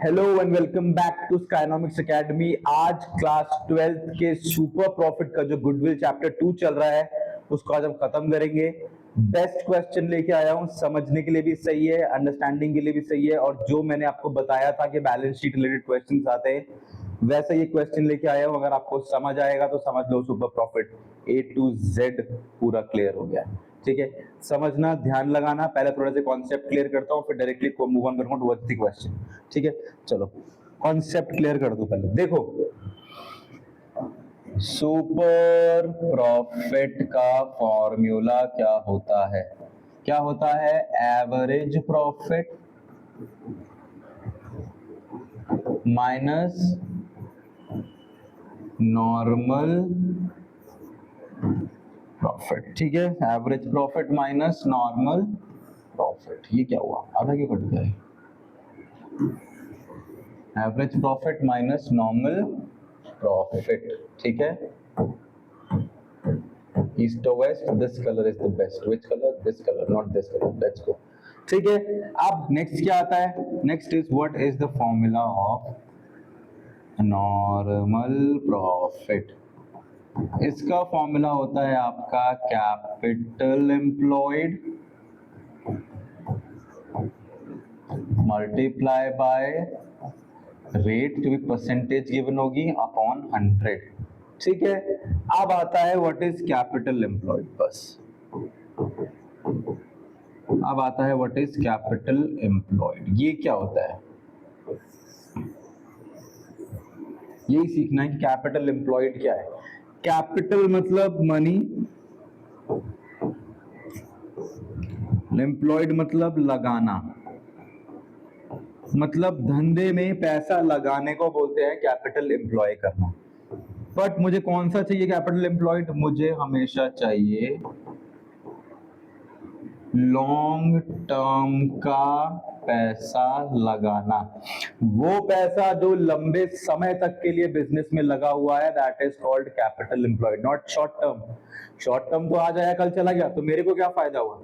Hello and welcome back to Skynomics academy. आज class 12th के super profit का जो गुडविल चैप्टर 2 चल रहा है उसको आज हम खत्म करेंगे। बेस्ट क्वेश्चन लेके आया हूं, समझने के लिए भी सही है, अंडरस्टैंडिंग के लिए भी सही है, और जो मैंने आपको बताया था कि बैलेंस शीट रिलेटेड क्वेश्चंस आते हैं वैसे ये क्वेश्चन लेके आया हूं। अगर आपको समझ आएगा तो समझ लो super profit A to Z पूरा क्लियर हो गया। ठीक है, समझना, ध्यान लगाना। पहले थोड़े से कॉन्सेप्ट क्लियर करता हूँ, फिर डायरेक्टली मूव ऑन करूंगा टुवर्ड्स द क्वेश्चन। ठीक है, चलो कॉन्सेप्ट क्लियर कर दूं पहले। देखो, सुपर प्रॉफिट का फॉर्मूला क्या होता है? क्या होता है? Average profit minus normal profit. ठीक है, average profit minus normal profit. ये क्या हुआ, आधा क्यों कट गया? Average profit minus normal profit. ठीक है, ईस्ट और west, this colour is the best. Which colour? This colour, not this colour. Let's go. ठीक है, अब नेक्स्ट क्या आता है? Next is what is the formula of normal profit. इसका फॉर्मूला होता है आपका capital employed multiply by rate, जो भी परसेंटेज गिवन होगी, अपॉन 100। ठीक है, अब आता है व्हाट इज कैपिटल एम्प्लॉयड। बस अब आता है व्हाट इज कैपिटल एम्प्लॉयड। ये क्या होता है, यही सीखना है कि कैपिटल एम्प्लॉयड क्या है। कैपिटल मतलब मनी, एम्प्लॉयड मतलब लगाना, मतलब धंधे में पैसा लगाने को बोलते हैं कैपिटल एम्प्लॉय करना। बट मुझे कौन सा चाहिए कैपिटल एम्प्लॉयड? मुझे हमेशा चाहिए लॉन्ग टर्म का पैसा लगाना। वो पैसा जो लंबे समय तक के लिए बिजनेस में लगा हुआ है, that is called capital employed, not short term. Short term तो आज आया कल चला गया, तो मेरे को क्या फायदा हुआ?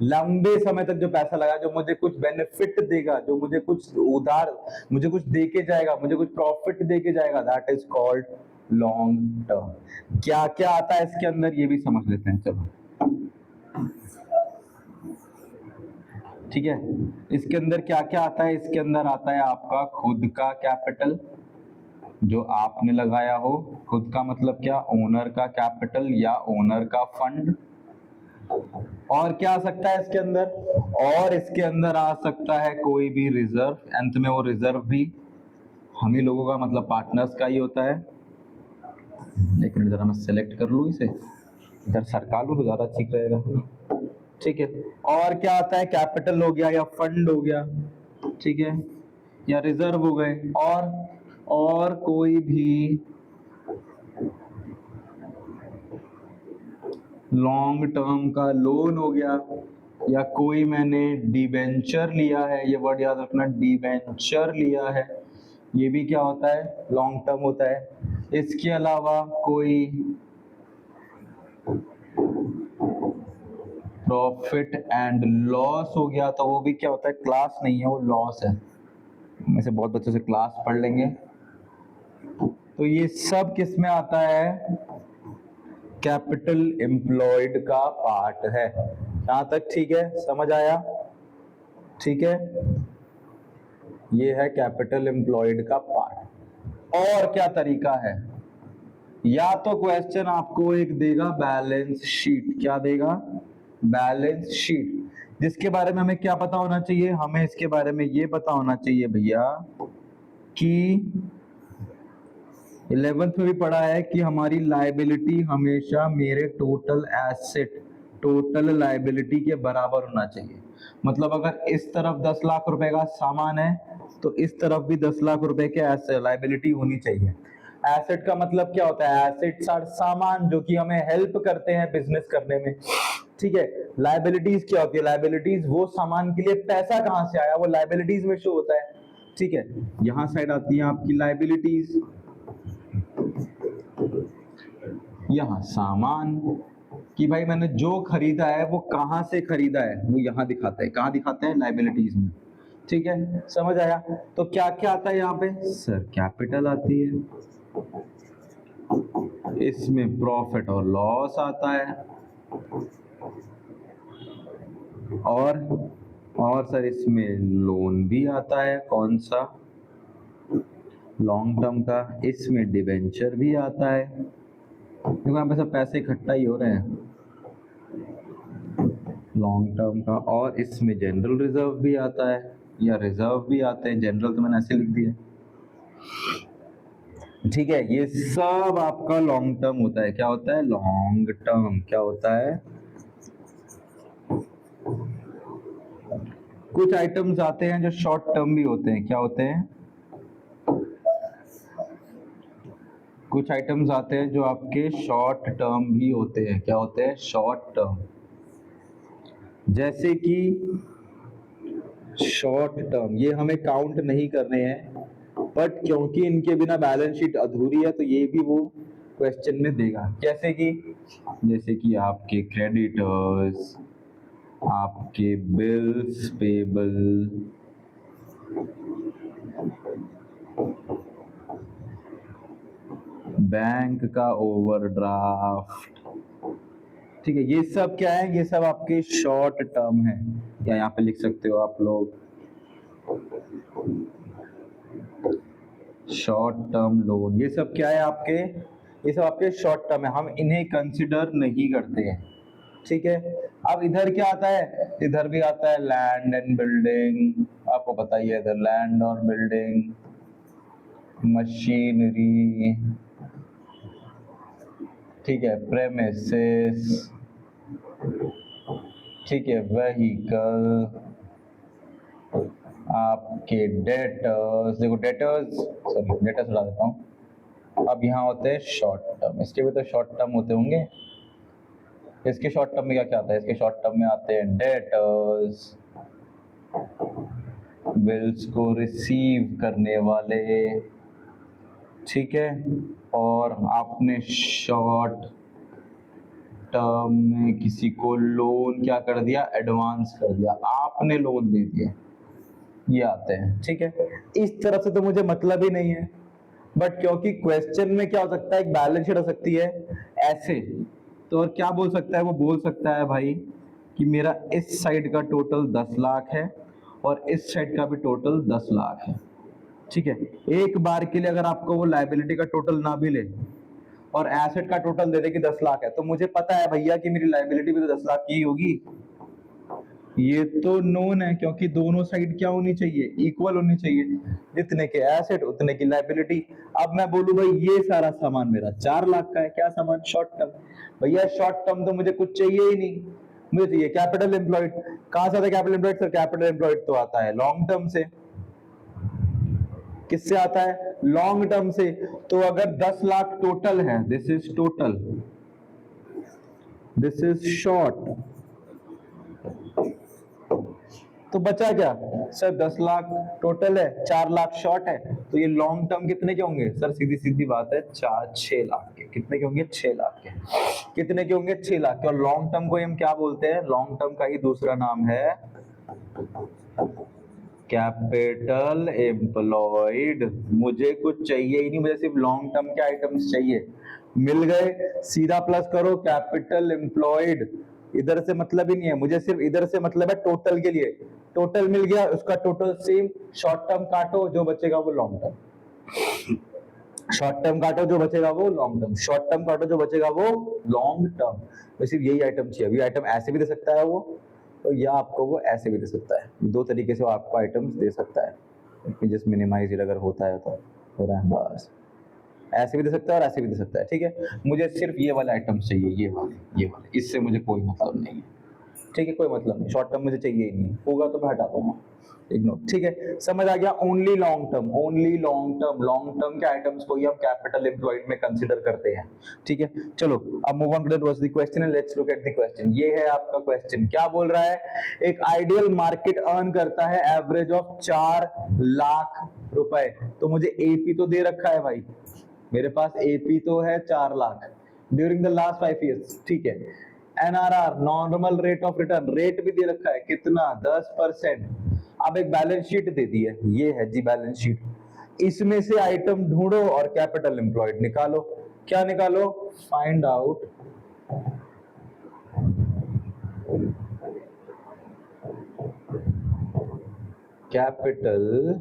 लंबे समय तक जो पैसा लगा, जो मुझे कुछ बेनिफिट देगा, जो मुझे कुछ उधार, मुझे कुछ दे के जाएगा, मुझे कुछ प्रॉफिट दे के जाएगा, that is called long term. क्या क्या आता है इसके अंदर ये भी समझ लेते हैं। चलो, ठीक है, इसके अंदर क्या क्या आता है? इसके अंदर आता है आपका खुद का कैपिटल जो आपने लगाया हो। खुद का मतलब क्या? ओनर का कैपिटल या ओनर का फंड। और क्या आ सकता है इसके अंदर? और इसके अंदर आ सकता है कोई भी रिजर्व। अंत में वो रिजर्व भी हम ही लोगों का, मतलब पार्टनर्स का ही होता है। एक मिनट, जरा मैं सेलेक्ट कर लूं इसे, इधर सरका लूं तो ज्यादा ठीक रहेगा। ठीक है, और क्या आता है? कैपिटल हो गया या फंड हो गया, ठीक है, या रिजर्व हो गए, और कोई भी लॉन्ग टर्म का लोन हो गया, या कोई मैंने डिबेंचर लिया है। ये वर्ड याद रखना, डिबेंचर लिया है, ये भी क्या होता है? लॉन्ग टर्म होता है। इसके अलावा कोई प्रॉफिट एंड लॉस हो गया, तो वो भी क्या होता है? क्लास नहीं है, वो लॉस है। में से बहुत बच्चों से क्लास पढ़ लेंगे। तो ये सब किस में आता है? कैपिटल एम्प्लॉयड का पार्ट है। यहां तक ठीक है, समझ आया? ठीक है, ये है कैपिटल एम्प्लॉयड का पार्ट। और क्या तरीका है? या तो क्वेश्चन आपको एक देगा बैलेंस शीट। क्या देगा? बैलेंस शीट, जिसके बारे में हमें क्या पता होना चाहिए? हमें इसके बारे में ये पता होना चाहिए भैया कि 11th में भी पढ़ा है कि हमारी लायबिलिटी हमेशा मेरे टोटल एसेट, टोटल लायबिलिटी के बराबर होना चाहिए। मतलब अगर इस तरफ 10 लाख रुपए का सामान है तो इस तरफ भी 10 लाख रुपए के लायबिलिटी होनी चाहिए। एसेट का मतलब क्या होता है? एसेट्स आर सामान जो कि हमें हेल्प करते हैं बिजनेस करने में। ठीक है, लायबिलिटीज क्या होती है? लायबिलिटीज वो सामान के लिए पैसा कहां से आया, वो लायबिलिटीज में शो होता है। ठीक है, यहां साइड आती है आपकी लायबिलिटीज, यहां सामान, कि भाई मैंने जो खरीदा है वो कहां से खरीदा है, वो यहां दिखाता है। कहां दिखाता है? लायबिलिटीज में। ठीक है, समझ आया। तो क्या क्या आता है यहाँ पे सर, कैपिटल आती है, इसमें प्रॉफिट और लॉस आता है, और सर इसमें लोन भी आता है, कौन सा, लॉन्ग टर्म का, इसमें डिबेंचर भी आता है। देखो यहाँ पे सब पैसे इकट्ठा ही हो रहे हैं लॉन्ग टर्म का, और इसमें जनरल रिजर्व भी आता है, या रिजर्व भी आते हैं, जनरल तो मैंने ऐसे लिख दिया, ठीक है। ये सब आपका लॉन्ग टर्म होता है। क्या होता है लॉन्ग टर्म, क्या होता है। कुछ आइटम्स आते हैं जो शॉर्ट टर्म भी होते हैं, क्या होते हैं, कुछ आइटम्स आते हैं जो आपके शॉर्ट टर्म भी होते हैं, क्या होते हैं शॉर्ट टर्म। जैसे कि शॉर्ट टर्म ये हमें काउंट नहीं करने हैं, बट क्योंकि इनके बिना बैलेंस शीट अधूरी है तो ये भी वो क्वेश्चन में देगा। कैसे कि जैसे कि आपके क्रेडिटर्स, आपके बिल्स पेबल, बैंक का ओवरड्राफ्ट, ठीक है। ये सब क्या है, ये सब आपके शॉर्ट टर्म है, या यहाँ पे लिख सकते हो आप लोग शॉर्ट टर्म लोन। ये सब क्या है आपके, ये सब आपके शॉर्ट टर्म है, हम इन्हें कंसिडर नहीं करते हैं, ठीक है। अब इधर क्या आता है, इधर भी आता है लैंड एंड बिल्डिंग, आपको पता ही है इधर लैंड और बिल्डिंग, मशीनरी, ठीक है, प्रेमिसेस, ठीक है, व्हीकल, आपके डेटर्स, देखो डेटर्स, सॉरी डेटर्स हटा देता हूँ। अब यहाँ होते हैं शॉर्ट टर्म, इसके भी तो शॉर्ट टर्म होते होंगे। इसके शॉर्ट टर्म में क्या क्या आता है, इसके शॉर्ट टर्म में आते हैं डेटर्स, बिल्स को रिसीव करने वाले, ठीक है। और आपने शॉर्ट टर्म में किसी को लोन क्या कर दिया, एडवांस कर दिया, आपने लोन दे दिया, ये आते हैं, ठीक है। इस तरफ से तो मुझे मतलब ही नहीं है, बट क्योंकि क्वेश्चन में क्या हो सकता है, एक बैलेंस शीट हो सकती है ऐसे, तो और क्या बोल सकता है, वो बोल सकता है भाई कि मेरा इस साइड का टोटल 10 लाख है और इस साइड का भी टोटल 10 लाख है, ठीक है। एक बार के लिए अगर आपको वो लायबिलिटी का टोटल ना भी ले और एसेट का टोटल दे दे कि 10 लाख है, तो मुझे पता है भैया कि मेरी लायबिलिटी भी तो 10 लाख की होगी, ये तो नोन है, क्योंकि दोनों साइड क्या होनी चाहिए, इक्वल होनी चाहिए, जितने के एसेट उतने की लायबिलिटी। अब मैं बोलूं भाई ये सारा सामान मेरा 4 लाख का है, क्या सामान, शॉर्ट टर्म, भैया शॉर्ट टर्म तो मुझे कुछ चाहिए ही नहीं, मुझे चाहिए कैपिटल एम्प्लॉयड। कहां से आता है capital employed, sir capital employed तो आता है लॉन्ग टर्म से। किससे आता है, लॉन्ग टर्म से। तो अगर 10 लाख टोटल है, this is total, this is short, तो बचा क्या सर, 10 लाख टोटल है, 4 लाख शॉर्ट है, तो ये लॉन्ग टर्म कितने के होंगे सर, सीधी सीधी बात है 6 लाख के। कितने के होंगे, 6 लाख के। कितने के होंगे, 6 लाख के। और लॉन्ग टर्म को हम क्या बोलते हैं, लॉन्ग टर्म का ही दूसरा नाम है कैपिटल एम्प्लॉयड। मुझे कुछ चाहिए ही नहीं, मुझे सिर्फ लॉन्ग टर्म के आइटम्स चाहिए, मिल गए, सीधा प्लस करो कैपिटल एम्प्लॉयड। इधर से मतलब ही नहीं है मुझे, सिर्फ इधर से मतलब है टोटल के लिए, टोटल मिल गया, उसका टोटल सेम, शॉर्ट टर्म काटो, जो बचेगा वो लॉन्ग टर्म, शॉर्ट टर्म काटो जो बचेगा वो लॉन्ग टर्म, शॉर्ट टर्म काटो जो बचेगा वो लॉन्ग टर्म। तो सिर्फ यही आइटम चाहिए। अभी आइटम ऐसे भी दे सकता है वो, तो या आपको वो ऐसे भी दे सकता है, दो तरीके से वो आपको आइटम्स दे सकता है। जस्ट मिनिमाइज अगर होता है तो हो रहा है, बस ऐसे भी दे सकता है और ऐसे भी दे सकता है, ठीक है। मुझे सिर्फ ये वाले आइटम्स चाहिए, ये वाले, इससे मुझे कोई मतलब नहीं है, ठीक है, कोई मतलब नहीं, शॉर्ट टर्म मुझे चाहिए ही नहीं, होगा तो मैं हटा दूंगा, इग्नोर, ठीक है। समझ आ गया, only long term, only long term, long term के आइटम्स को ही हम कैपिटल एम्प्लॉयड में कंसीडर करते हैं, ठीक है। चलो अब move on to the question and let's look at the question. ये है आपका क्वेश्चन, क्या बोल रहा है, एक आइडियल मार्केट अर्न करता है एवरेज ऑफ 4 लाख रुपए। तो मुझे एपी तो दे रखा है भाई, मेरे पास एपी तो है 4 lakh during the last 5 years, ठीक है। NRR normal rate of return, rate भी दे रखा है कितना, 10%। अब एक बैलेंस शीट दे दी है, ये है जी बैलेंस शीट, इसमें से आइटम ढूंढो और कैपिटल एम्प्लॉयड निकालो। क्या निकालो? Find out capital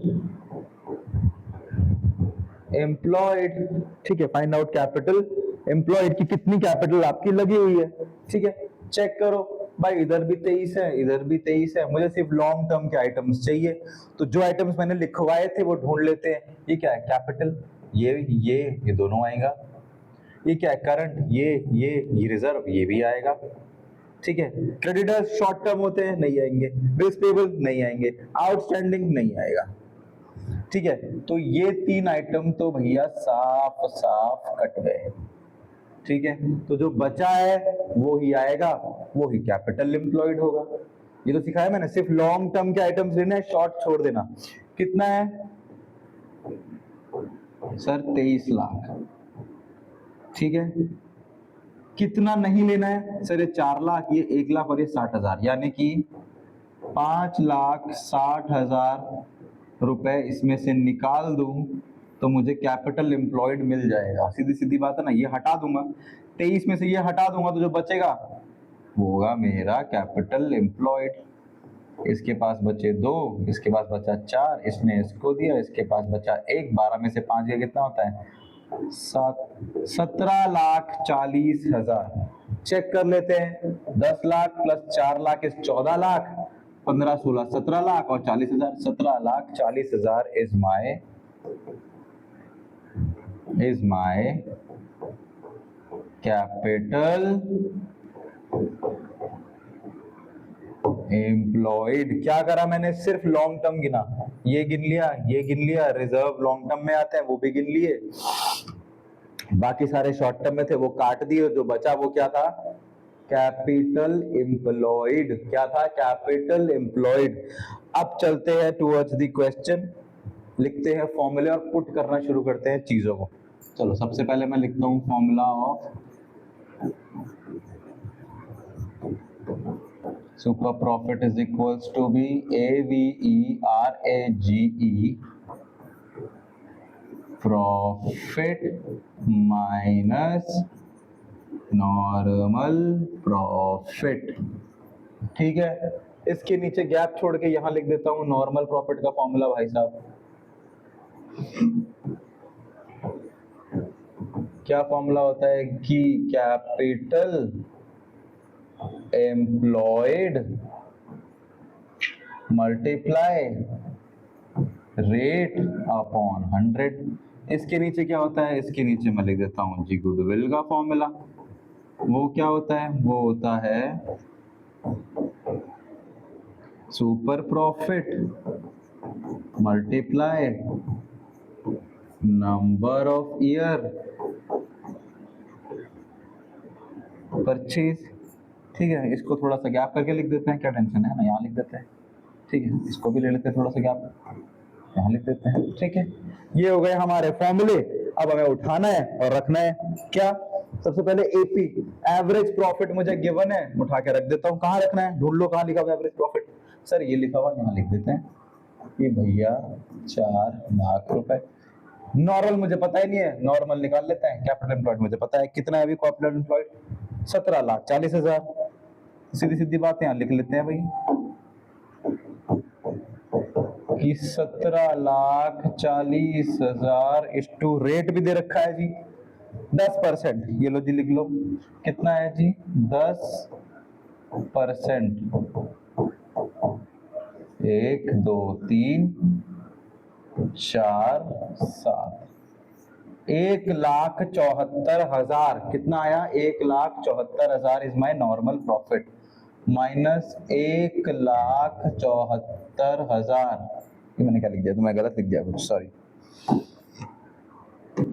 employed. ठीक है, फाइंड आउट कैपिटल एम्प्लॉयड की कितनी कैपिटल आपकी लगी हुई है। ठीक है, चेक करो भाई, इधर भी 23 है, इधर भी 23 है, मुझे सिर्फ लॉन्ग टर्म के आइटम्स चाहिए, तो जो आइटम्स मैंने लिखवाए थे वो ढूंढ लेते हैं। ये क्या है? कैपिटल, ये दोनों आएगा। ये क्या है? करंट, ये रिजर्व, ये भी आएगा। ठीक है, क्रेडिटर्स शॉर्ट टर्म होते हैं, नहीं आएंगे। बिल्स पेबल नहीं आएंगे, आउटस्टैंडिंग नहीं आएगा। ठीक है, तो ये 3 आइटम तो भैया साफ साफ कट गए। ठीक है, तो जो बचा है वो ही आएगा, वो ही कैपिटल एम्प्लॉयड होगा। ये तो सिखाया मैंने, सिर्फ लॉन्ग टर्म के आइटम्स लेना है, शॉर्ट छोड़ देना। कितना है सर? 23 लाख। ठीक है, कितना नहीं लेना है सर? ये 4 लाख, ये 1 लाख और ये 60,000, यानी कि 5,60,000 रुपए इसमें से निकाल दूं तो मुझे कैपिटल एम्प्लॉयड मिल जाएगा। सीधी सीधी बात है ना, ये हटा दूंगा, 23 में से ये हटा दूंगा तो जो बचेगा वो होगा मेरा कैपिटल एम्प्लॉयड। इसके पास बचे 2, इसके पास बचा 4, इसने इसको दिया, इसके पास बचा 1, 12 में से 5 का कितना होता है? 17,40,000। चेक कर लेते हैं, 10 लाख प्लस 4 लाख इस 14 लाख, 15, 16, 17 लाख और 40,000, 17,40,000 इज माय कैपिटल एम्प्लॉयड। क्या करा मैंने? सिर्फ लॉन्ग टर्म गिना, ये गिन लिया, ये गिन लिया, रिजर्व लॉन्ग टर्म में आते हैं वो भी गिन लिए, बाकी सारे शॉर्ट टर्म में थे वो काट दिए, जो बचा वो क्या था? Capital employed. क्या था? Capital employed. अब चलते हैं टुवर्ड्स द क्वेश्चन, लिखते हैं फॉर्मूले और पुट करना शुरू करते हैं चीजों को। चलो सबसे पहले मैं लिखता हूं formula of super profit is equals to be AVERAGE profit minus normal profit. ठीक है, इसके नीचे गैप छोड़ के यहां लिख देता हूं नॉर्मल प्रॉफिट का फॉर्मूला भाई साहब। क्या फॉर्मूला होता है कि capital employed multiply rate upon 100। इसके नीचे क्या होता है? इसके नीचे मैं लिख देता हूं जी गुडविल का फॉर्मूला। वो क्या होता है? वो होता है super profit multiply number of year purchase. ठीक है, इसको थोड़ा सा गैप करके लिख देते हैं, क्या टेंशन है ना, यहाँ लिख देते हैं। ठीक है, इसको भी ले लेते हैं थोड़ा सा गैप, यहाँ लिख देते हैं। ठीक है, ये हो गए हमारे फॉर्मूले। अब हमें उठाना है और रखना है। क्या? सबसे पहले एपी एवरेज प्रॉफिट मुझे गिवन है, उठा के रख देता हूँ। कहाँ रखना है? ढूंढ लो कहाँ लिखा हुआ एवरेज प्रॉफिट। सर ये लिखा हुआ, यहाँ लिख देते हैं कि भैया 4 लाख रुपए। नॉर्मल मुझे पता ही नहीं है, नॉर्मल निकाल लेते हैं। कैपिटल एम्प्लॉयड मुझे पता है, कितना है अभी कैपिटल एम्प्लॉयड? 17,40,000। सीधी सीधी बात यहाँ लिख लेते हैं भाई कि 17,40,000 इस टू रेट भी दे रखा है जी 10%। ये लो जी, लिख लो कितना है जी? 10%। 1 2 3 4 7 1,74,000। कितना आया? 1,74,000 is my normal profit minus 1,74,000। ये मैंने क्या लिख दिया? तो मैं गलत लिख दिया कुछ, सॉरी।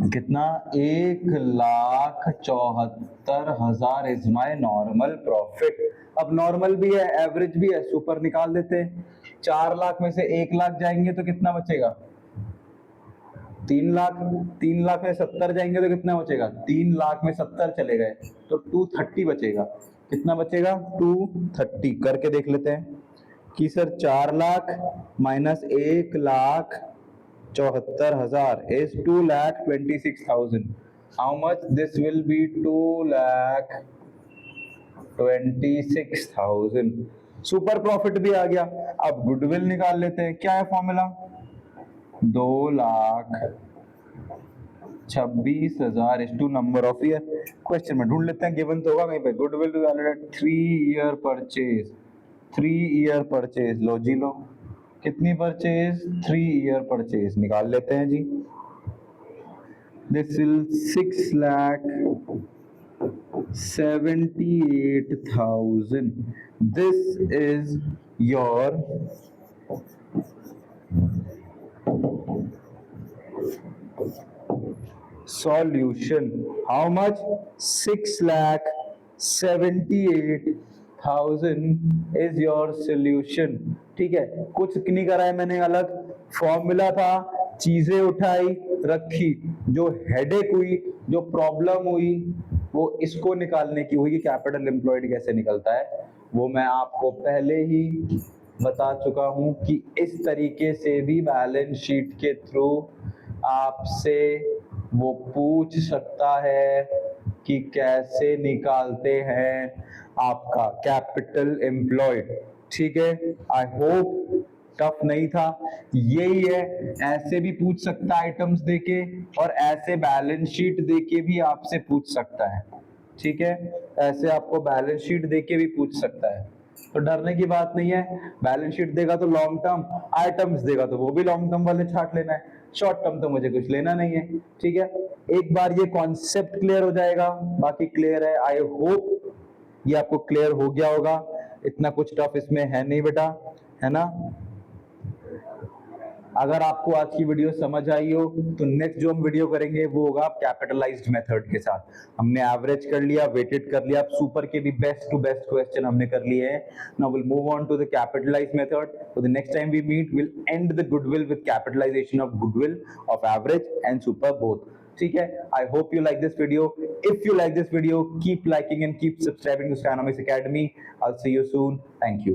कितना? 1,74,000 इज माय नॉर्मल प्रॉफिट। अब नॉर्मल भी है, एवरेज भी है, सुपर निकाल देते हैं। 4 लाख में से 1 लाख जाएंगे तो कितना बचेगा? 3 लाख। 3 लाख में 70 जाएंगे तो कितना बचेगा? 3 लाख में 70 चले गए तो 230 बचेगा। कितना बचेगा? 230 करके देख लेते हैं। कि sir 4 lakh minus 1,74,000 is 2,26,000. How much? This will be 2,26,000. Super profit भी आ गया। अब गुडविल निकाल लेते हैं। क्या है formula? 2,26,000 is to number of year. Question में ढूंढ लेते हैं, गिवन तो होगा कहीं पे। Goodwill to valued at 3-year purchase, 3-year purchase. लो जी लो, कितनी परचेज? 3-year purchase. निकाल लेते हैं जी। This will 6,78,000. This is your solution. How much? 6,78,000 is your solution. ठीक है, कुछ नहीं करा है मैंने, अलग फॉर्मूला था, चीजें उठाई रखी, जो हेडेक हुई, जो प्रॉब्लम हुई, वो इसको निकालने की हुई कि कैपिटल एम्प्लॉयड कैसे निकलता है। वो मैं आपको पहले ही बता चुका हूं कि इस तरीके से भी बैलेंस शीट के थ्रू आपसे वो पूछ सकता है कि कैसे निकालते हैं आपका कैपिटल एम्प्लॉयड। ठीक है, आई होप टफ नहीं था। यही है, ऐसे भी पूछ सकता है आइटम्स देके, और ऐसे बैलेंस शीट देके भी आपसे पूछ सकता है। ठीक है, ऐसे आपको बैलेंस शीट देके भी पूछ सकता है, तो डरने की बात नहीं है। बैलेंस शीट देगा तो लॉन्ग टर्म, आइटम्स देगा तो वो भी लॉन्ग टर्म वाले छाट लेना है, शॉर्ट टर्म तो मुझे कुछ लेना नहीं है। ठीक है, एक बार ये कॉन्सेप्ट क्लियर हो जाएगा, बाकी क्लियर है। आई होप ये आपको क्लियर हो गया होगा, इतना कुछ टफ इसमें है नहीं बेटा, है ना। अगर आपको आज की वीडियो समझ आई हो तो नेक्स्ट जो हम वीडियो करेंगे वो होगा कैपिटलाइज्ड मेथड के साथ। हमने एवरेज कर लिया, वेटेड कर लिया, सुपर के भी बेस्ट टू बेस्ट क्वेश्चन हमने कर लिए हैं। Now will move on to the capitalised method. So the next time we meet will end the goodwill with capitalisation of goodwill of average and super both. ठीक है, I hope you like this video. If you like this video, keep liking and keep subscribing to Stynomics academy. I will see you soon. Thank you.